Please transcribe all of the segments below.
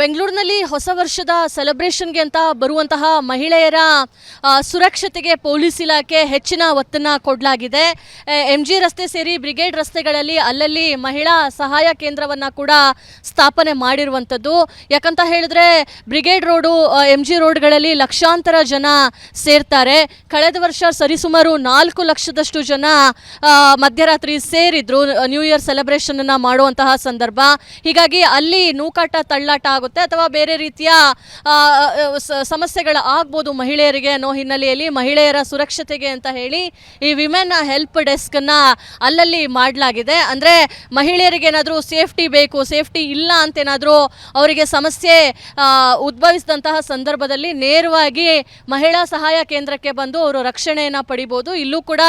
ಬೆಂಗಳೂರಿನಲ್ಲಿ ಹೊಸ ವರ್ಷದ ಸೆಲೆಬ್ರೇಷನ್ಗೆ ಅಂತ ಬರುವಂತಹ ಮಹಿಳೆಯರ ಸುರಕ್ಷತೆಗೆ ಪೊಲೀಸ್ ಇಲಾಖೆ ಹೆಚ್ಚಿನ ಒತ್ತನ್ನು ಕೊಡಲಾಗಿದೆ. MG ರಸ್ತೆ ಸೇರಿ ಬ್ರಿಗೇಡ್ ರಸ್ತೆಗಳಲ್ಲಿ ಅಲ್ಲಲ್ಲಿ ಮಹಿಳಾ ಸಹಾಯ ಕೇಂದ್ರವನ್ನು ಕೂಡ ಸ್ಥಾಪನೆ ಮಾಡಿರುವಂಥದ್ದು. ಯಾಕಂತ ಹೇಳಿದ್ರೆ ಬ್ರಿಗೇಡ್ ರೋಡು MG ರೋಡ್ಗಳಲ್ಲಿ ಲಕ್ಷಾಂತರ ಜನ ಸೇರ್ತಾರೆ. ಕಳೆದ ವರ್ಷ ಸರಿಸುಮಾರು 4 ಲಕ್ಷದಷ್ಟು ಜನ ಮಧ್ಯರಾತ್ರಿ ಸೇರಿದ್ರು ನ್ಯೂ ಇಯರ್ ಸೆಲೆಬ್ರೇಷನ್ ಅನ್ನ ಮಾಡುವಂತಹ ಸಂದರ್ಭ. ಹೀಗಾಗಿ ಅಲ್ಲಿ ನೂಕಾಟ ತಳ್ಳಾಟ ಆಗುತ್ತೆ ಅಥವಾ ಬೇರೆ ರೀತಿಯ ಸಮಸ್ಯೆಗಳು ಆಗ್ಬೋದು ಮಹಿಳೆಯರಿಗೆ ಅನ್ನೋ ಹಿನ್ನೆಲೆಯಲ್ಲಿ ಮಹಿಳೆಯರ ಸುರಕ್ಷತೆಗೆ ಅಂತ ಹೇಳಿ ಈ ವಿಮೆನ್ ಹೆಲ್ಪ್ ಡೆಸ್ಕ್ ಅನ್ನ ಅಲ್ಲಲ್ಲಿ ಮಾಡಲಾಗಿದೆ. ಅಂದ್ರೆ ಮಹಿಳೆಯರಿಗೆ ಏನಾದರೂ ಸೇಫ್ಟಿ ಬೇಕು, ಸೇಫ್ಟಿ ಇಲ್ಲ ಅಂತ ಏನಾದರೂ ಅವರಿಗೆ ಸಮಸ್ಯೆ ಉದ್ಭವಿಸಿದಂತಹ ಸಂದರ್ಭದಲ್ಲಿ ನೇರವಾಗಿ ಮಹಿಳಾ ಸಹಾಯ ಕೇಂದ್ರಕ್ಕೆ ಬಂದು ಅವರು ರಕ್ಷಣೆಯನ್ನು ಪಡಿಬೋದು. ಇಲ್ಲೂ ಕೂಡ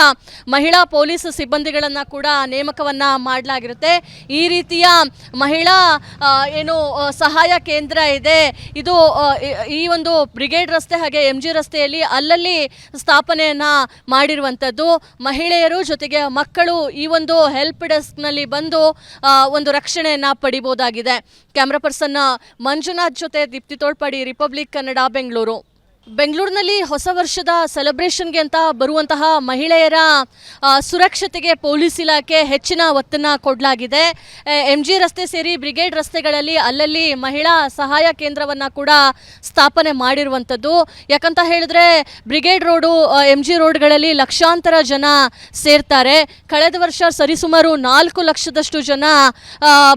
ಮಹಿಳಾ ಪೊಲೀಸ್ ಸಿಬ್ಬಂದಿಗಳನ್ನ ಕೂಡ ನೇಮಕವನ್ನ ಮಾಡಲಾಗಿರುತ್ತೆ. ಈ ರೀತಿಯ ಮಹಿಳಾ ಸಹಾಯ ಕೇಂದ್ರ ಇದೆ. ಇದು ಈ ಒಂದು ಬ್ರಿಗೇಡ್ ರಸ್ತೆ ಹಾಗೆ MG ರಸ್ತೆಯಲ್ಲಿ ಅಲ್ಲಲ್ಲಿ ಸ್ಥಾಪನೆಯನ್ನ ಮಾಡಿರುವಂಥದ್ದು. ಮಹಿಳೆಯರು ಜೊತೆಗೆ ಮಕ್ಕಳು ಈ ಒಂದು ಹೆಲ್ಪ್ ಡೆಸ್ಕ್ನಲ್ಲಿ ಬಂದು ಒಂದು ರಕ್ಷಣೆಯನ್ನ ಪಡಿಬೋದಾಗಿದೆ. ಕ್ಯಾಮ್ರಾ ಪರ್ಸನ್ ಮಂಜುನಾಥ್ ಜೊತೆ ದೀಪ್ತಿ ತೋಳ್ಪಾಡಿ, ರಿಪಬ್ಲಿಕ್ ಕನ್ನಡ, ಬೆಂಗಳೂರು. ಬೆಂಗಳೂರಿನಲ್ಲಿ ಹೊಸ ವರ್ಷದ ಸೆಲೆಬ್ರೇಷನ್ಗೆ ಅಂತ ಬರುವಂತಹ ಮಹಿಳೆಯರ ಸುರಕ್ಷತೆಗೆ ಪೊಲೀಸ್ ಇಲಾಖೆ ಹೆಚ್ಚಿನ ಒತ್ತನ್ನು ಕೊಡಲಾಗಿದೆ. MG ರಸ್ತೆ ಸೇರಿ ಬ್ರಿಗೇಡ್ ರಸ್ತೆಗಳಲ್ಲಿ ಅಲ್ಲಲ್ಲಿ ಮಹಿಳಾ ಸಹಾಯ ಕೇಂದ್ರವನ್ನು ಕೂಡ ಸ್ಥಾಪನೆ ಮಾಡಿರುವಂಥದ್ದು. ಯಾಕಂತ ಹೇಳಿದ್ರೆ ಬ್ರಿಗೇಡ್ ರೋಡು MG ರೋಡ್ಗಳಲ್ಲಿ ಲಕ್ಷಾಂತರ ಜನ ಸೇರ್ತಾರೆ. ಕಳೆದ ವರ್ಷ ಸರಿಸುಮಾರು 4 ಲಕ್ಷದಷ್ಟು ಜನ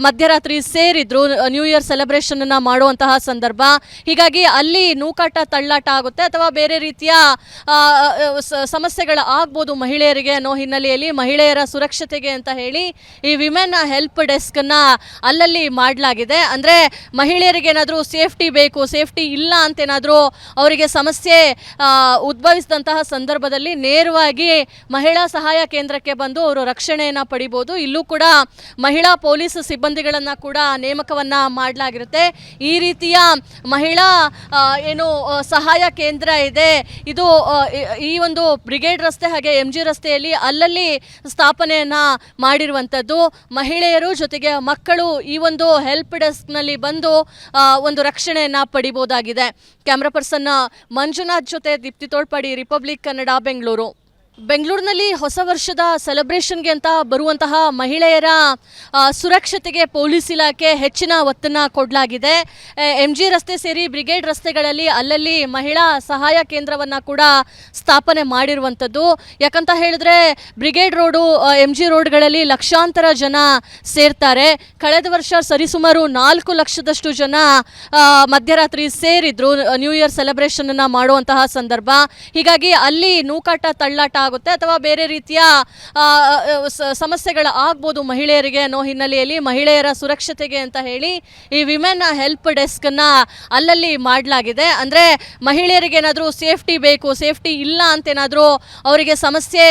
ಮಧ್ಯರಾತ್ರಿ ಸೇರಿದ್ರು ನ್ಯೂ ಇಯರ್ ಸೆಲೆಬ್ರೇಷನ್ ಅನ್ನ ಮಾಡುವಂತಹ ಸಂದರ್ಭ. ಹೀಗಾಗಿ ಅಲ್ಲಿ ನೂಕಾಟ ತಳ್ಳಾಟ ಆಗುತ್ತೆ ಅಥವಾ ಬೇರೆ ರೀತಿಯ ಸಮಸ್ಯೆಗಳು ಆಗ್ಬೋದು ಮಹಿಳೆಯರಿಗೆ ಅನ್ನೋ ಹಿನ್ನೆಲೆಯಲ್ಲಿ ಮಹಿಳೆಯರ ಸುರಕ್ಷತೆಗೆ ಅಂತ ಹೇಳಿ ಈ ವಿಮೆನ್ ಹೆಲ್ಪ್ ಡೆಸ್ಕ್ ಅನ್ನ ಅಲ್ಲಲ್ಲಿ ಮಾಡಲಾಗಿದೆ. ಅಂದ್ರೆ ಮಹಿಳೆಯರಿಗೆ ಏನಾದರೂ ಸೇಫ್ಟಿ ಬೇಕು, ಸೇಫ್ಟಿ ಇಲ್ಲ ಅಂತ ಏನಾದರೂ ಅವರಿಗೆ ಸಮಸ್ಯೆ ಉದ್ಭವಿಸಿದಂತಹ ಸಂದರ್ಭದಲ್ಲಿ ನೇರವಾಗಿ ಮಹಿಳಾ ಸಹಾಯ ಕೇಂದ್ರಕ್ಕೆ ಬಂದು ಅವರು ರಕ್ಷಣೆಯನ್ನು ಪಡಿಬೋದು. ಇಲ್ಲೂ ಕೂಡ ಮಹಿಳಾ ಪೊಲೀಸ್ ಸಿಬ್ಬಂದಿಗಳನ್ನ ಕೂಡ ನೇಮಕವನ್ನ ಮಾಡಲಾಗಿರುತ್ತೆ. ಈ ರೀತಿಯ ಮಹಿಳಾ ಸಹಾಯ ಕೇಂದ್ರ ಇದೆ. ಇದು ಈ ಒಂದು ಬ್ರಿಗೇಡ್ ರಸ್ತೆ ಹಾಗೆ MG ರಸ್ತೆಯಲ್ಲಿ ಅಲ್ಲಲ್ಲಿ ಸ್ಥಾಪನೆಯನ್ನ ಮಾಡಿರುವಂಥದ್ದು. ಮಹಿಳೆಯರು ಜೊತೆಗೆ ಮಕ್ಕಳು ಈ ಒಂದು ಹೆಲ್ಪ್ ಡೆಸ್ಕ್ನಲ್ಲಿ ಬಂದು ಒಂದು ರಕ್ಷಣೆಯನ್ನ ಪಡಿಬೋದಾಗಿದೆ. ಕ್ಯಾಮ್ರಾ ಪರ್ಸನ್ ಮಂಜುನಾಥ್ ಜೊತೆ ದೀಪ್ತಿ ತೋಳ್ಪಾಡಿ, ರಿಪಬ್ಲಿಕ್ ಕನ್ನಡ, ಬೆಂಗಳೂರು. ಬೆಂಗಳೂರಿನಲ್ಲಿ ಹೊಸ ವರ್ಷದ ಸೆಲೆಬ್ರೇಷನ್ಗೆ ಅಂತ ಬರುವಂತಹ ಮಹಿಳೆಯರ ಸುರಕ್ಷತೆಗೆ ಪೊಲೀಸ್ ಇಲಾಖೆ ಹೆಚ್ಚಿನ ಒತ್ತನ್ನು ಕೊಡಲಾಗಿದೆ. MG ರಸ್ತೆ ಸೇರಿ ಬ್ರಿಗೇಡ್ ರಸ್ತೆಗಳಲ್ಲಿ ಅಲ್ಲಲ್ಲಿ ಮಹಿಳಾ ಸಹಾಯ ಕೇಂದ್ರವನ್ನು ಕೂಡ ಸ್ಥಾಪನೆ ಮಾಡಿರುವಂಥದ್ದು. ಯಾಕಂತ ಹೇಳಿದ್ರೆ ಬ್ರಿಗೇಡ್ ರೋಡು MG ರೋಡ್ಗಳಲ್ಲಿ ಲಕ್ಷಾಂತರ ಜನ ಸೇರ್ತಾರೆ. ಕಳೆದ ವರ್ಷ ಸರಿಸುಮಾರು 4 ಲಕ್ಷದಷ್ಟು ಜನ ಮಧ್ಯರಾತ್ರಿ ಸೇರಿದ್ರು ನ್ಯೂ ಇಯರ್ ಸೆಲೆಬ್ರೇಷನ್ ಅನ್ನ ಮಾಡುವಂತಹ ಸಂದರ್ಭ. ಹೀಗಾಗಿ ಅಲ್ಲಿ ನೂಕಾಟ ತಳ್ಳಾಟ ಆಗುತ್ತೆ ಅಥವಾ ಬೇರೆ ರೀತಿಯ ಸಮಸ್ಯೆಗಳು ಆಗ್ಬೋದು ಮಹಿಳೆಯರಿಗೆ ಅನ್ನೋ ಹಿನ್ನೆಲೆಯಲ್ಲಿ ಮಹಿಳೆಯರ ಸುರಕ್ಷತೆಗೆ ಅಂತ ಹೇಳಿ ಈ ವಿಮೆನ್ ಹೆಲ್ಪ್ ಡೆಸ್ಕ್ ಅನ್ನ ಅಲ್ಲಲ್ಲಿ ಮಾಡಲಾಗಿದೆ. ಅಂದ್ರೆ ಮಹಿಳೆಯರಿಗೆ ಏನಾದರೂ ಸೇಫ್ಟಿ ಬೇಕು, ಸೇಫ್ಟಿ ಇಲ್ಲ ಅಂತ ಏನಾದರೂ ಅವರಿಗೆ ಸಮಸ್ಯೆ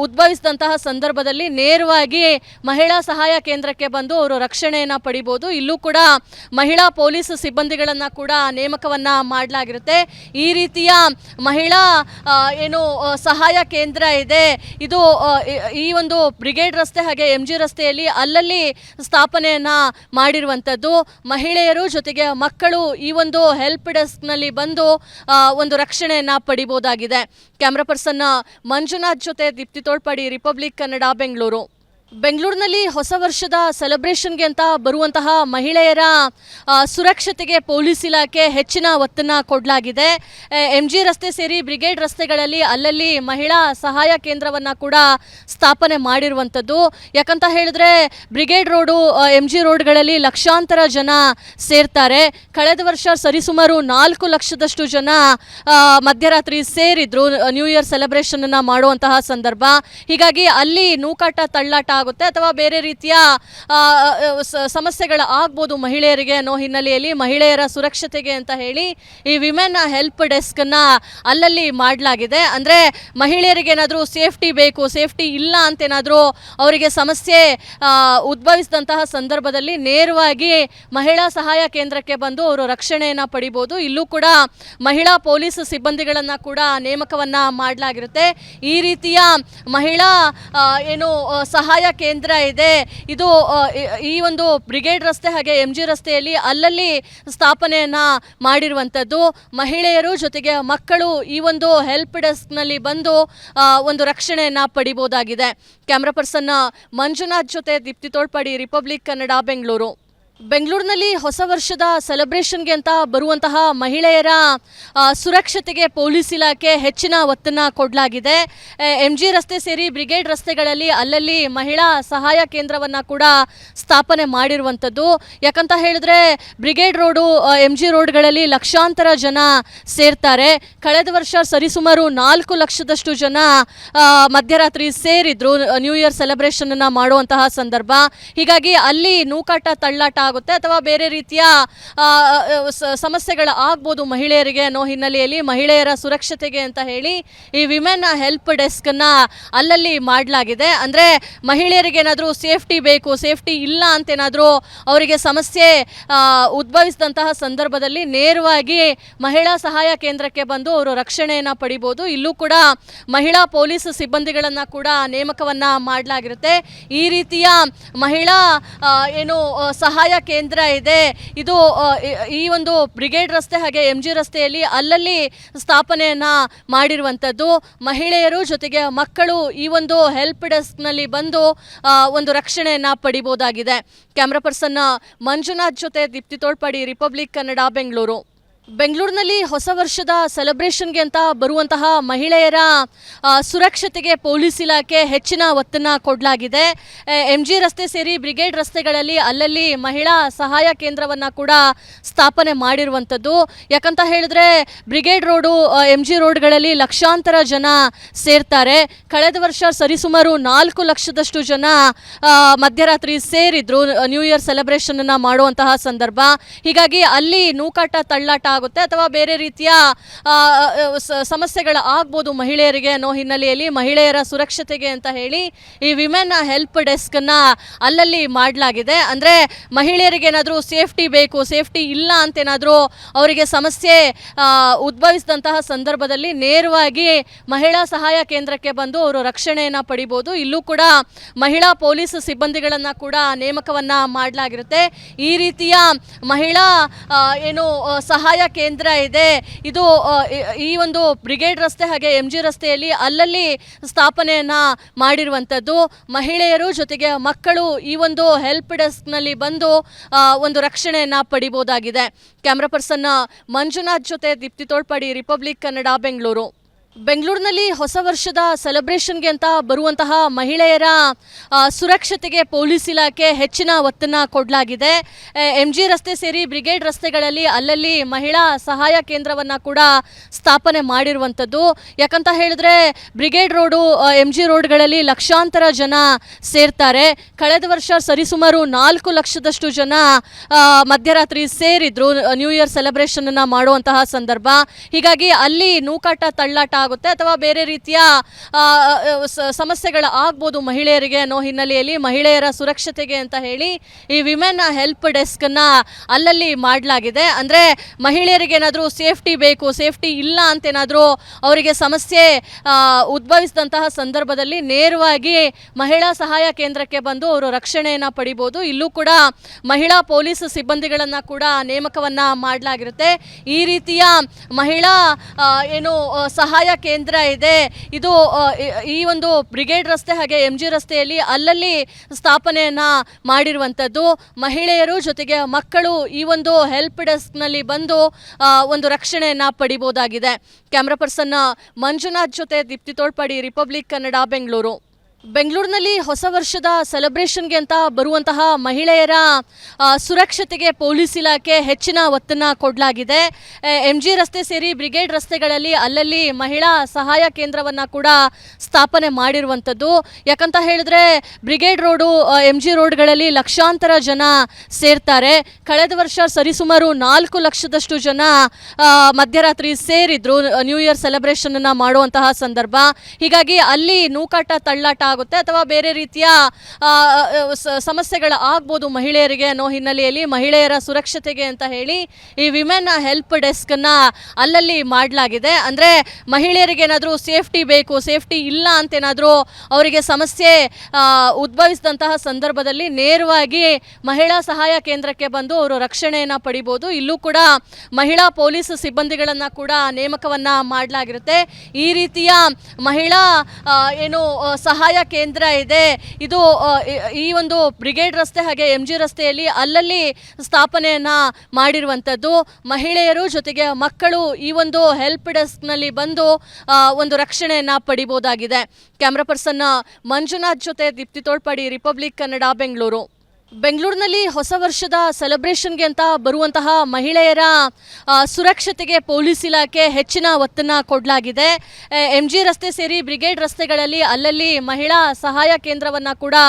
ಉದ್ಭವಿಸಿದಂತಹ ಸಂದರ್ಭದಲ್ಲಿ ನೇರವಾಗಿ ಮಹಿಳಾ ಸಹಾಯ ಕೇಂದ್ರಕ್ಕೆ ಬಂದು ಅವರು ರಕ್ಷಣೆಯನ್ನು ಪಡಿಬೋದು. ಇಲ್ಲೂ ಕೂಡ ಮಹಿಳಾ ಪೊಲೀಸ್ ಸಿಬ್ಬಂದಿಗಳನ್ನ ಕೂಡ ನೇಮಕವನ್ನ ಮಾಡಲಾಗಿರುತ್ತೆ. ಈ ರೀತಿಯ ಮಹಿಳಾ ಸಹಾಯ ಕೇಂದ್ರ ಇದೆ. ಇದು ಈ ಒಂದು ಬ್ರಿಗೇಡ್ ರಸ್ತೆ ಹಾಗೆ MG ರಸ್ತೆಯಲ್ಲಿ ಅಲ್ಲಲ್ಲಿ ಸ್ಥಾಪನೆಯನ್ನ ಮಾಡಿರುವಂಥದ್ದು. ಮಹಿಳೆಯರು ಜೊತೆಗೆ ಮಕ್ಕಳು ಈ ಒಂದು ಹೆಲ್ಪ್ ಡೆಸ್ಕ್ನಲ್ಲಿ ಬಂದು ಒಂದು ರಕ್ಷಣೆಯನ್ನ ಪಡಿಬೋದಾಗಿದೆ. ಕ್ಯಾಮ್ರಾ ಪರ್ಸನ್ ಮಂಜುನಾಥ್ ಜೊತೆ ದೀಪ್ತಿ ತೋಳ್ಪಾಡಿ, ರಿಪಬ್ಲಿಕ್ ಕನ್ನಡ, ಬೆಂಗಳೂರು. ಬೆಂಗಳೂರಿನಲ್ಲಿ ಹೊಸ ವರ್ಷದ ಸೆಲೆಬ್ರೇಷನ್ಗೆ ಅಂತ ಬರುವಂತಹ ಮಹಿಳೆಯರ ಸುರಕ್ಷತೆಗೆ ಪೊಲೀಸ್ ಇಲಾಖೆ ಹೆಚ್ಚಿನ ಒತ್ತನ್ನು ಕೊಡಲಾಗಿದೆ. MG ರಸ್ತೆ ಸೇರಿ ಬ್ರಿಗೇಡ್ ರಸ್ತೆಗಳಲ್ಲಿ ಅಲ್ಲಲ್ಲಿ ಮಹಿಳಾ ಸಹಾಯ ಕೇಂದ್ರವನ್ನು ಕೂಡ ಸ್ಥಾಪನೆ ಮಾಡಿರುವಂಥದ್ದು. ಯಾಕಂತ ಹೇಳಿದ್ರೆ ಬ್ರಿಗೇಡ್ ರೋಡು MG ರೋಡ್ಗಳಲ್ಲಿ ಲಕ್ಷಾಂತರ ಜನ ಸೇರ್ತಾರೆ. ಕಳೆದ ವರ್ಷ ಸರಿಸುಮಾರು 4 ಲಕ್ಷದಷ್ಟು ಜನ ಮಧ್ಯರಾತ್ರಿ ಸೇರಿದ್ರು ನ್ಯೂ ಇಯರ್ ಸೆಲೆಬ್ರೇಷನ್ ಅನ್ನ ಮಾಡುವಂತಹ ಸಂದರ್ಭ. ಹೀಗಾಗಿ ಅಲ್ಲಿ ನೂಕಾಟ ತಳ್ಳಾಟ ಆಗುತ್ತೆ ಅಥವಾ ಬೇರೆ ರೀತಿಯ ಸಮಸ್ಯೆಗಳು ಆಗ್ಬೋದು ಮಹಿಳೆಯರಿಗೆ ಅನ್ನೋ ಹಿನ್ನೆಲೆಯಲ್ಲಿ ಮಹಿಳೆಯರ ಸುರಕ್ಷತೆಗೆ ಅಂತ ಹೇಳಿ ಈ ವಿಮೆನ್ ಹೆಲ್ಪ್ ಡೆಸ್ಕ್ ಅನ್ನ ಅಲ್ಲಲ್ಲಿ ಮಾಡಲಾಗಿದೆ. ಅಂದ್ರೆ ಮಹಿಳೆಯರಿಗೆ ಏನಾದರೂ ಸೇಫ್ಟಿ ಬೇಕು, ಸೇಫ್ಟಿ ಇಲ್ಲ ಅಂತ ಏನಾದರೂ ಅವರಿಗೆ ಸಮಸ್ಯೆ ಉದ್ಭವಿಸಿದಂತಹ ಸಂದರ್ಭದಲ್ಲಿ ನೇರವಾಗಿ ಮಹಿಳಾ ಸಹಾಯ ಕೇಂದ್ರಕ್ಕೆ ಬಂದು ಅವರು ರಕ್ಷಣೆಯನ್ನು ಪಡಿಬೋದು. ಇಲ್ಲೂ ಕೂಡ ಮಹಿಳಾ ಪೊಲೀಸ್ ಸಿಬ್ಬಂದಿಗಳನ್ನ ಕೂಡ ನೇಮಕವನ್ನ ಮಾಡಲಾಗಿರುತ್ತೆ. ಈ ರೀತಿಯ ಮಹಿಳಾ ಸಹಾಯ ಕೇಂದ್ರ ಇದೆ. ಇದು ಈ ಒಂದು ಬ್ರಿಗೇಡ್ ರಸ್ತೆ ಹಾಗೆ MG ರಸ್ತೆಯಲ್ಲಿ ಅಲ್ಲಲ್ಲಿ ಸ್ಥಾಪನೆಯನ್ನು ಮಾಡಿರುವಂಥದ್ದು. ಮಹಿಳೆಯರು ಜೊತೆಗೆ ಮಕ್ಕಳು ಈ ಒಂದು ಹೆಲ್ಪ್ ಡೆಸ್ಕ್ನಲ್ಲಿ ಬಂದು ಒಂದು ರಕ್ಷಣೆಯನ್ನು ಪಡಿಬೋದಾಗಿದೆ. ಕ್ಯಾಮ್ರಾ ಪರ್ಸನ್ ಮಂಜುನಾಥ್ ಜೊತೆ ದೀಪ್ತಿ ತೋಳ್ಪಾಡಿ, ರಿಪಬ್ಲಿಕ್ ಕನ್ನಡ, ಬೆಂಗಳೂರು. ಬೆಂಗಳೂರಿನಲ್ಲಿ ಹೊಸ ವರ್ಷದ ಸೆಲೆಬ್ರೇಷನ್ಗೆ ಅಂತ ಬರುವಂತಹ ಮಹಿಳೆಯರ ಸುರಕ್ಷತೆಗೆ ಪೊಲೀಸ್ ಇಲಾಖೆ ಹೆಚ್ಚಿನ ಒತ್ತನ್ನು ಕೊಡಲಾಗಿದೆ. MG ರಸ್ತೆ ಸೇರಿ ಬ್ರಿಗೇಡ್ ರಸ್ತೆಗಳಲ್ಲಿ ಅಲ್ಲಲ್ಲಿ ಮಹಿಳಾ ಸಹಾಯ ಕೇಂದ್ರವನ್ನು ಕೂಡ ಸ್ಥಾಪನೆ ಮಾಡಿರುವಂಥದ್ದು. ಯಾಕಂತ ಹೇಳಿದ್ರೆ ಬ್ರಿಗೇಡ್ ರೋಡು, MG ರೋಡ್ಗಳಲ್ಲಿ ಲಕ್ಷಾಂತರ ಜನ ಸೇರ್ತಾರೆ. ಕಳೆದ ವರ್ಷ ಸರಿಸುಮಾರು 4 ಲಕ್ಷದಷ್ಟು ಜನ ಮಧ್ಯರಾತ್ರಿ ಸೇರಿದ್ರು ನ್ಯೂ ಇಯರ್ ಸೆಲೆಬ್ರೇಷನನ್ನು ಮಾಡುವಂತಹ ಸಂದರ್ಭ. ಹೀಗಾಗಿ ಅಲ್ಲಿ ನೂಕಾಟ ತಳ್ಳಾಟ ಆಗುತ್ತೆ ಅಥವಾ ಬೇರೆ ರೀತಿಯ ಸಮಸ್ಯೆಗಳು ಆಗ್ಬೋದು ಮಹಿಳೆಯರಿಗೆ ಅನ್ನೋ ಹಿನ್ನೆಲೆಯಲ್ಲಿ ಮಹಿಳೆಯರ ಸುರಕ್ಷತೆಗೆ ಅಂತ ಹೇಳಿ ಈ ವಿಮೆನ್ ಹೆಲ್ಪ್ ಡೆಸ್ಕನ್ನು ಅಲ್ಲಲ್ಲಿ ಮಾಡಲಾಗಿದೆ. ಅಂದರೆ ಮಹಿಳೆಯರಿಗೆ ಏನಾದರೂ ಸೇಫ್ಟಿ ಬೇಕು, ಸೇಫ್ಟಿ ಇಲ್ಲ ಅಂತೇನಾದರೂ ಅವರಿಗೆ ಸಮಸ್ಯೆ ಉದ್ಭವಿಸಿದಂತಹ ಸಂದರ್ಭದಲ್ಲಿ ನೇರವಾಗಿ ಮಹಿಳಾ ಸಹಾಯ ಕೇಂದ್ರಕ್ಕೆ ಬಂದು ಅವರು ರಕ್ಷಣೆಯನ್ನು ಪಡಿಬೋದು. ಇಲ್ಲೂ ಕೂಡ ಮಹಿಳಾ ಪೊಲೀಸ್ ಸಿಬ್ಬಂದಿಗಳನ್ನು ಕೂಡ ನೇಮಕವನ್ನು ಮಾಡಲಾಗಿರುತ್ತೆ. ಈ ರೀತಿಯ ಮಹಿಳಾ ಸಹಾಯ ಕೇಂದ್ರ ಇದೆ. ಇದು ಈ ಒಂದು ಬ್ರಿಗೇಡ್ ರಸ್ತೆ ಹಾಗೆ MG ರಸ್ತೆಯಲ್ಲಿ ಅಲ್ಲಲ್ಲಿ ಸ್ಥಾಪನೆಯನ್ನು ಮಾಡಿರುವಂಥದ್ದು. ಮಹಿಳೆಯರು ಜೊತೆಗೆ ಮಕ್ಕಳು ಈ ಒಂದು ಹೆಲ್ಪ್ ಡೆಸ್ಕ್ನಲ್ಲಿ ಬಂದು ಒಂದು ರಕ್ಷಣೆಯನ್ನು ಪಡಿಬೋದಾಗಿದೆ. ಕ್ಯಾಮ್ರಾ ಪರ್ಸನ್ ಮಂಜುನಾಥ್ ಜೊತೆ ದೀಪ್ತಿ ತೋಳ್ಪಾಡಿ, ರಿಪಬ್ಲಿಕ್ ಕನ್ನಡ, ಬೆಂಗಳೂರು. ಬೆಂಗಳೂರಿನಲ್ಲಿ ಹೊಸ ವರ್ಷದ ಸೆಲೆಬ್ರೇಷನ್ಗೆ ಅಂತ ಬರುವಂತಹ ಮಹಿಳೆಯರ ಸುರಕ್ಷತೆಗೆ ಪೊಲೀಸ್ ಇಲಾಖೆ ಹೆಚ್ಚಿನ ಒತ್ತನ್ನು ಕೊಡಲಾಗಿದೆ. MG ರಸ್ತೆ ಸೇರಿ ಬ್ರಿಗೇಡ್ ರಸ್ತೆಗಳಲ್ಲಿ ಅಲ್ಲಲ್ಲಿ ಮಹಿಳಾ ಸಹಾಯ ಕೇಂದ್ರವನ್ನು ಕೂಡ ಸ್ಥಾಪನೆ ಮಾಡಿರುವಂಥದ್ದು. ಯಾಕಂತ ಹೇಳಿದ್ರೆ ಬ್ರಿಗೇಡ್ ರೋಡು, MG ರೋಡ್ಗಳಲ್ಲಿ ಲಕ್ಷಾಂತರ ಜನ ಸೇರ್ತಾರೆ. ಕಳೆದ ವರ್ಷ ಸರಿಸುಮಾರು 4 ಲಕ್ಷದಷ್ಟು ಜನ ಮಧ್ಯರಾತ್ರಿ ಸೇರಿದ್ರು ನ್ಯೂ ಇಯರ್ ಸೆಲೆಬ್ರೇಷನನ್ನು ಮಾಡುವಂತಹ ಸಂದರ್ಭ. ಹೀಗಾಗಿ ಅಲ್ಲಿ ನೂಕಾಟ ತಳ್ಳಾಟ ಆಗುತ್ತೆ ಅಥವಾ ಬೇರೆ ರೀತಿಯ ಸಮಸ್ಯೆಗಳು ಆಗ್ಬೋದು ಮಹಿಳೆಯರಿಗೆ ಅನ್ನೋ ಹಿನ್ನೆಲೆಯಲ್ಲಿ ಮಹಿಳೆಯರ ಸುರಕ್ಷತೆಗೆ ಅಂತ ಹೇಳಿ ಈ ವಿಮೆನ್ ಹೆಲ್ಪ್ ಡೆಸ್ಕನ್ನು ಅಲ್ಲಲ್ಲಿ ಮಾಡಲಾಗಿದೆ. ಅಂದರೆ ಮಹಿಳೆಯರಿಗೆ ಏನಾದರೂ ಸೇಫ್ಟಿ ಬೇಕು, ಸೇಫ್ಟಿ ಇಲ್ಲ ಅಂತೇನಾದರೂ ಅವರಿಗೆ ಸಮಸ್ಯೆ ಉದ್ಭವಿಸಿದಂತಹ ಸಂದರ್ಭದಲ್ಲಿ ನೇರವಾಗಿ ಮಹಿಳಾ ಸಹಾಯ ಕೇಂದ್ರಕ್ಕೆ ಬಂದು ಅವರು ರಕ್ಷಣೆಯನ್ನು ಪಡಿಬೋದು. ಇಲ್ಲೂ ಕೂಡ ಮಹಿಳಾ ಪೊಲೀಸ್ ಸಿಬ್ಬಂದಿಗಳನ್ನು ಕೂಡ ನೇಮಕವನ್ನು ಮಾಡಲಾಗಿರುತ್ತೆ. ಈ ರೀತಿಯ ಮಹಿಳಾ ಸಹಾಯ ಕೇಂದ್ರ ಇದೆ. ಇದು ಈ ಒಂದು ಬ್ರಿಗೇಡ್ ರಸ್ತೆ ಹಾಗೆ MG ರಸ್ತೆಯಲ್ಲಿ ಅಲ್ಲಲ್ಲಿ ಸ್ಥಾಪನೆಯನ್ನು ಮಾಡಿರುವಂಥದ್ದು. ಮಹಿಳೆಯರು ಜೊತೆಗೆ ಮಕ್ಕಳು ಈ ಒಂದು ಹೆಲ್ಪ್ ಡೆಸ್ಕ್ನಲ್ಲಿ ಬಂದು ಒಂದು ರಕ್ಷಣೆಯನ್ನು ಪಡಿಬೋದಾಗಿದೆ. ಕ್ಯಾಮ್ರಾ ಪರ್ಸನ್ ಮಂಜುನಾಥ್ ಜೊತೆ ದೀಪ್ತಿ ತೋಳ್ಪಾಡಿ, ರಿಪಬ್ಲಿಕ್ ಕನ್ನಡ, ಬೆಂಗಳೂರು. ಬೆಂಗಳೂರಿನಲ್ಲಿ ಹೊಸ ವರ್ಷದ ಸೆಲೆಬ್ರೇಷನ್ಗೆ ಅಂತ ಬರುವಂತಹ ಮಹಿಳೆಯರ ಸುರಕ್ಷತೆಗೆ ಪೊಲೀಸ್ ಇಲಾಖೆ ಹೆಚ್ಚಿನ ಒತ್ತನ್ನು ಕೊಡಲಾಗಿದೆ. MG ರಸ್ತೆ ಸೇರಿ ಬ್ರಿಗೇಡ್ ರಸ್ತೆಗಳಲ್ಲಿ ಅಲ್ಲಲ್ಲಿ ಮಹಿಳಾ ಸಹಾಯ ಕೇಂದ್ರವನ್ನು ಕೂಡ ಸ್ಥಾಪನೆ ಮಾಡಿರುವಂಥದ್ದು. ಯಾಕಂತ ಹೇಳಿದ್ರೆ ಬ್ರಿಗೇಡ್ ರೋಡು, MG ರೋಡ್ಗಳಲ್ಲಿ ಲಕ್ಷಾಂತರ ಜನ ಸೇರ್ತಾರೆ. ಕಳೆದ ವರ್ಷ ಸರಿಸುಮಾರು 4 ಲಕ್ಷದಷ್ಟು ಜನ ಮಧ್ಯರಾತ್ರಿ ಸೇರಿದ್ರು ನ್ಯೂ ಇಯರ್ ಸೆಲೆಬ್ರೇಷನನ್ನು ಮಾಡುವಂತಹ ಸಂದರ್ಭ. ಹೀಗಾಗಿ ಅಲ್ಲಿ ನೂಕಾಟ ತಳ್ಳಾಟ ಆಗುತ್ತೆ ಅಥವಾ ಬೇರೆ ರೀತಿಯ ಸಮಸ್ಯೆಗಳು ಆಗ್ಬೋದು ಮಹಿಳೆಯರಿಗೆ ಅನ್ನೋ ಹಿನ್ನೆಲೆಯಲ್ಲಿ ಮಹಿಳೆಯರ ಸುರಕ್ಷತೆಗೆ ಅಂತ ಹೇಳಿ ಈ ವಿಮೆನ್ ಹೆಲ್ಪ್ ಡೆಸ್ಕನ್ನು ಅಲ್ಲಲ್ಲಿ ಮಾಡಲಾಗಿದೆ. ಅಂದರೆ ಮಹಿಳೆಯರಿಗೆ ಏನಾದರೂ ಸೇಫ್ಟಿ ಬೇಕು, ಸೇಫ್ಟಿ ಇಲ್ಲ ಅಂತೇನಾದರೂ ಅವರಿಗೆ ಸಮಸ್ಯೆ ಉದ್ಭವಿಸಿದಂತಹ ಸಂದರ್ಭದಲ್ಲಿ ನೇರವಾಗಿ ಮಹಿಳಾ ಸಹಾಯ ಕೇಂದ್ರಕ್ಕೆ ಬಂದು ಅವರು ರಕ್ಷಣೆಯನ್ನು ಪಡಿಬೋದು. ಇಲ್ಲೂ ಕೂಡ ಮಹಿಳಾ ಪೊಲೀಸ್ ಸಿಬ್ಬಂದಿಗಳನ್ನು ಕೂಡ ನೇಮಕವನ್ನು ಮಾಡಲಾಗಿರುತ್ತೆ. ಈ ರೀತಿಯ ಮಹಿಳಾ ಸಹಾಯ ಕೇಂದ್ರ ಇದೆ. ಇದು ಈ ಒಂದು ಬ್ರಿಗೇಡ್ ರಸ್ತೆ ಹಾಗೆ MG ರಸ್ತೆಯಲ್ಲಿ ಅಲ್ಲಲ್ಲಿ ಸ್ಥಾಪನೆಯನ್ನು ಮಾಡಿರುವಂಥದ್ದು. ಮಹಿಳೆಯರು ಜೊತೆಗೆ ಮಕ್ಕಳು ಈ ಒಂದು ಹೆಲ್ಪ್ ಡೆಸ್ಕ್ನಲ್ಲಿ ಬಂದು ಒಂದು ರಕ್ಷಣೆಯನ್ನು ಪಡಿಬೋದಾಗಿದೆ. ಕ್ಯಾಮ್ರಾ ಪರ್ಸನ್ ಮಂಜುನಾಥ್ ಜೊತೆ ದೀಪ್ತಿ ತೋಳ್ಪಾಡಿ, ರಿಪಬ್ಲಿಕ್ ಕನ್ನಡ, ಬೆಂಗಳೂರು. ಬೆಂಗಳೂರಿನಲ್ಲಿ ಹೊಸ ವರ್ಷದ ಸೆಲೆಬ್ರೇಷನ್ಗೆ ಅಂತ ಬರುವಂತಹ ಮಹಿಳೆಯರ ಸುರಕ್ಷತೆಗೆ ಪೊಲೀಸ್ ಇಲಾಖೆ ಹೆಚ್ಚಿನ ಒತ್ತನ್ನು ಕೊಡಲಾಗಿದೆ. MG ರಸ್ತೆ ಸೇರಿ ಬ್ರಿಗೇಡ್ ರಸ್ತೆಗಳಲ್ಲಿ ಅಲ್ಲಲ್ಲಿ ಮಹಿಳಾ ಸಹಾಯ ಕೇಂದ್ರವನ್ನು ಕೂಡ ಸ್ಥಾಪನೆ ಮಾಡಿರುವಂಥದ್ದು. ಯಾಕಂತ ಹೇಳಿದ್ರೆ ಬ್ರಿಗೇಡ್ ರೋಡು, MG ರೋಡ್ಗಳಲ್ಲಿ ಲಕ್ಷಾಂತರ ಜನ ಸೇರ್ತಾರೆ. ಕಳೆದ ವರ್ಷ ಸರಿಸುಮಾರು 4 ಲಕ್ಷದಷ್ಟು ಜನ ಮಧ್ಯರಾತ್ರಿ ಸೇರಿದ್ರು ನ್ಯೂ ಇಯರ್ ಸೆಲೆಬ್ರೇಷನನ್ನು ಮಾಡುವಂತಹ ಸಂದರ್ಭ. ಹೀಗಾಗಿ ಅಲ್ಲಿ ನೂಕಾಟ ತಳ್ಳಾಟ ಆಗುತ್ತೆ ಅಥವಾ ಬೇರೆ ರೀತಿಯ ಸಮಸ್ಯೆಗಳು ಆಗ್ಬೋದು ಮಹಿಳೆಯರಿಗೆ ಅನ್ನೋ ಹಿನ್ನೆಲೆಯಲ್ಲಿ ಮಹಿಳೆಯರ ಸುರಕ್ಷತೆಗೆ ಅಂತ ಹೇಳಿ ಈ ವಿಮೆನ್ ಹೆಲ್ಪ್ ಡೆಸ್ಕನ್ನು ಅಲ್ಲಲ್ಲಿ ಮಾಡಲಾಗಿದೆ. ಅಂದರೆ ಮಹಿಳೆಯರಿಗೆ ಏನಾದರೂ ಸೇಫ್ಟಿ ಬೇಕು, ಸೇಫ್ಟಿ ಇಲ್ಲ ಅಂತೇನಾದರೂ ಅವರಿಗೆ ಸಮಸ್ಯೆ ಉದ್ಭವಿಸಿದಂತಹ ಸಂದರ್ಭದಲ್ಲಿ ನೇರವಾಗಿ ಮಹಿಳಾ ಸಹಾಯ ಕೇಂದ್ರಕ್ಕೆ ಬಂದು ಅವರು ರಕ್ಷಣೆಯನ್ನು ಪಡಿಬೋದು. ಇಲ್ಲೂ ಕೂಡ ಮಹಿಳಾ ಪೊಲೀಸ್ ಸಿಬ್ಬಂದಿಗಳನ್ನು ಕೂಡ ನೇಮಕವನ್ನು ಮಾಡಲಾಗಿರುತ್ತೆ. ಈ ರೀತಿಯ ಮಹಿಳಾ ಸಹಾಯ ಕೇಂದ್ರ ಇದೆ, ಇದು ಈ ಒಂದು ಬ್ರಿಗೇಡ್ ರಸ್ತೆ ಹಾಗೆ MG ರಸ್ತೆಯಲ್ಲಿ ಅಲ್ಲಲ್ಲಿ ಸ್ಥಾಪನೆಯನ್ನು ಮಾಡಿರುವಂಥದ್ದು. ಮಹಿಳೆಯರು ಜೊತೆಗೆ ಮಕ್ಕಳು ಈ ಒಂದು ಹೆಲ್ಪ್ ಡೆಸ್ಕ್ನಲ್ಲಿ ಬಂದು ಒಂದು ರಕ್ಷಣೆಯನ್ನು ಪಡಿಬೋದಾಗಿದೆ. ಕ್ಯಾಮ್ರಾ ಪರ್ಸನ್ ಮಂಜುನಾಥ್ ಜೊತೆ ದೀಪ್ತಿ ತೋಳ್ಪಾಡಿ, ರಿಪಬ್ಲಿಕ್ ಕನ್ನಡ, ಬೆಂಗಳೂರು. ಬೆಂಗಳೂರಿನಲ್ಲಿ ಹೊಸ ವರ್ಷದ ಸೆಲೆಬ್ರೇಷನ್ಗೆ ಅಂತ ಬರುವಂತಹ ಮಹಿಳೆಯರ ಸುರಕ್ಷತೆಗೆ ಪೊಲೀಸ್ ಇಲಾಖೆ ಹೆಚ್ಚಿನ ಒತ್ತನ್ನು ಕೊಡಲಾಗಿದೆ. MG ರಸ್ತೆ ಸೇರಿ ಬ್ರಿಗೇಡ್ ರಸ್ತೆಗಳಲ್ಲಿ ಅಲ್ಲಲ್ಲಿ ಮಹಿಳಾ ಸಹಾಯ ಕೇಂದ್ರವನ್ನು ಕೂಡ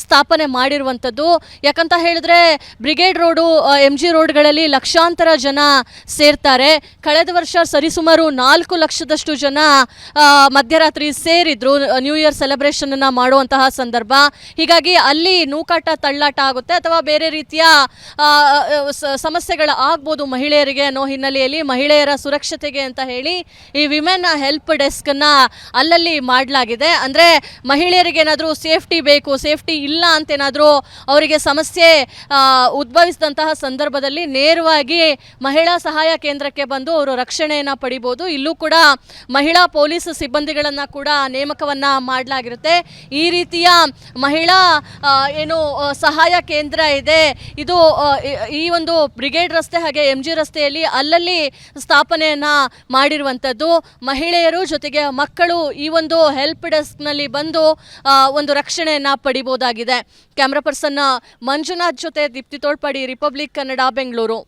ಸ್ಥಾಪನೆ ಮಾಡಿರುವಂಥದ್ದು. ಯಾಕಂತ ಹೇಳಿದ್ರೆ ಬ್ರಿಗೇಡ್ ರೋಡು, MG ರೋಡ್ಗಳಲ್ಲಿ ಲಕ್ಷಾಂತರ ಜನ ಸೇರ್ತಾರೆ. ಕಳೆದ ವರ್ಷ ಸರಿಸುಮಾರು 4 ಲಕ್ಷದಷ್ಟು ಜನ ಮಧ್ಯರಾತ್ರಿ ಸೇರಿದ್ರು ನ್ಯೂ ಇಯರ್ ಸೆಲೆಬ್ರೇಷನನ್ನು ಮಾಡುವಂತಹ ಸಂದರ್ಭ. ಹೀಗಾಗಿ ಅಲ್ಲಿ ನೂಕಾಟ ತಳ್ಳಾಟ ಆಗುತ್ತೆ ಅಥವಾ ಬೇರೆ ರೀತಿಯ ಸಮಸ್ಯೆಗಳು ಆಗ್ಬೋದು ಮಹಿಳೆಯರಿಗೆ ಅನ್ನೋ ಹಿನ್ನೆಲೆಯಲ್ಲಿ ಮಹಿಳೆಯರ ಸುರಕ್ಷತೆಗೆ ಅಂತ ಹೇಳಿ ಈ ವಿಮೆನ್ ಹೆಲ್ಪ್ ಡೆಸ್ಕನ್ನು ಅಲ್ಲಲ್ಲಿ ಮಾಡಲಾಗಿದೆ. ಅಂದರೆ ಮಹಿಳೆಯರಿಗೆ ಏನಾದರೂ ಸೇಫ್ಟಿ ಬೇಕು, ಸೇಫ್ಟಿ ಇಲ್ಲ ಅಂತೇನಾದರೂ ಅವರಿಗೆ ಸಮಸ್ಯೆ ಉದ್ಭವಿಸಿದಂತಹ ಸಂದರ್ಭದಲ್ಲಿ ನೇರವಾಗಿ ಮಹಿಳಾ ಸಹಾಯ ಕೇಂದ್ರಕ್ಕೆ ಬಂದು ಅವರು ರಕ್ಷಣೆಯನ್ನು ಪಡಿಬೋದು. ಇಲ್ಲೂ ಕೂಡ ಮಹಿಳಾ ಪೊಲೀಸ್ ಸಿಬ್ಬಂದಿಗಳನ್ನು ಕೂಡ ನೇಮಕವನ್ನು ಮಾಡಲಾಗಿರುತ್ತೆ. ಈ ರೀತಿಯ ಮಹಿಳಾ ಸಹಾಯ ಕೇಂದ್ರ ಇದೆ, ಇದು ಈ ಒಂದು ಬ್ರಿಗೇಡ್ ರಸ್ತೆ ಹಾಗೆ MG ರಸ್ತೆಯಲ್ಲಿ ಅಲ್ಲಲ್ಲಿ ಸ್ಥಾಪನೆಯನ್ನು ಮಾಡಿರುವಂಥದ್ದು. ಮಹಿಳೆಯರು ಜೊತೆಗೆ ಮಕ್ಕಳು ಈ ಒಂದು ಹೆಲ್ಪ್ ಡೆಸ್ಕ್ನಲ್ಲಿ ಬಂದು ಒಂದು ರಕ್ಷಣೆಯನ್ನು ಪಡಿಬೋದಾಗಿದೆ. ಕ್ಯಾಮ್ರಾ ಪರ್ಸನ್ ಮಂಜುನಾಥ್ ಜೊತೆ ದೀಪ್ತಿ ತೋಳ್ಪಾಡಿ, ರಿಪಬ್ಲಿಕ್ ಕನ್ನಡ, ಬೆಂಗಳೂರು.